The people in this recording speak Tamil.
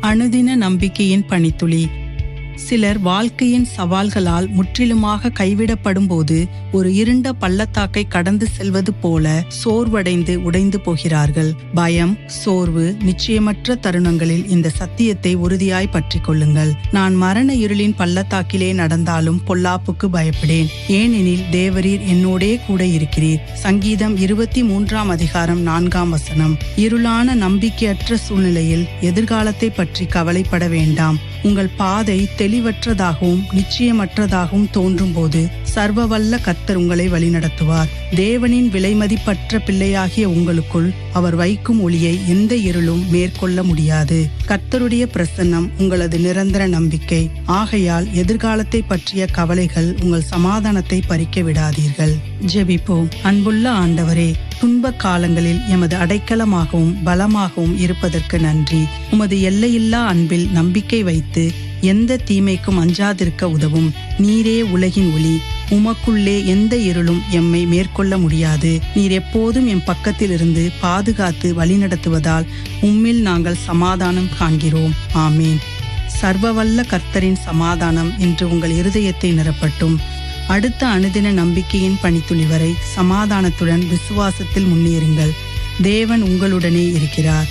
அனுதின நம்பிக்கையின் பனித்துளி. சிலர் வாழ்க்கையின் சவால்களால் முற்றிலுமாக கைவிடப்படும் போது ஒரு இருண்ட பள்ளத்தாக்கை கடந்து செல்வது போல சோர்வடைந்து உடைந்து போகிறார்கள். பயம், சோர்வு, நிச்சயமற்ற தருணங்களில் இந்த சத்தியத்தை உறுதியாய் பற்றிக் கொள்ளுங்கள். நான் மரண இருளின் பள்ளத்தாக்கிலே நடந்தாலும் பொல்லாப்புக்கு பயப்படேன், ஏனெனில் தேவரீர் என்னோடே கூட இருக்கிறீர். சங்கீதம் 23:4. இருளான நம்பிக்கையற்ற சூழ்நிலையில் எதிர்காலத்தை பற்றி கவலைப்பட வேண்டாம். உங்கள் பாதை தெளிவற்றதாகவும் நிச்சயமற்றதாகவும் தோன்றும் போது சர்வவல்ல கர்த்தர் உங்களை வழிநடத்துவார். தேவனின் விலைமதிப்பற்ற பிள்ளையாகிய உங்களுக்குள் அவர் வைக்கும் ஒளியை எந்த இருளும் மேற்கொள்ள முடியாது. கர்த்தருடைய பிரசன்னம் உங்களது நிரந்தர நம்பிக்கை. ஆகையால் எதிர்காலத்தை பற்றிய கவலைகள் உங்கள் சமாதானத்தை பறிக்க விடாதீர்கள். ஜெபிப்போம். அன்புள்ள ஆண்டவரே, துன்ப காலங்களில் எமது அடைக்கலமாகவும் பலமாகவும் இருப்பதற்கு நன்றி. உமது எல்லையில்லா அன்பில் நம்பிக்கை வைத்து எந்த தீமைக்கும் அஞ்சாதிருக்க உதவும். நீரே உலகின் ஒளி. உமக்குள்ளே எந்த இருளும் எம்மை மேற்கொள்ள முடியாது. நீர் எப்போதும் எம் பக்கத்தில் இருந்து பாதுகாத்து வழிநடத்துவதால் உம்மில் நாங்கள் சமாதானம் காண்கிறோம். ஆமீன். சர்வவல்ல கர்த்தரின் சமாதானம் இன்று உங்கள் இருதயத்தை நிரப்பட்டும். அடுத்த அனுதின நம்பிக்கையின் பனித்துளி வரை சமாதானத்துடன் விசுவாசத்தில் முன்னேறுங்கள். தேவன் உங்களுடனே இருக்கிறார்.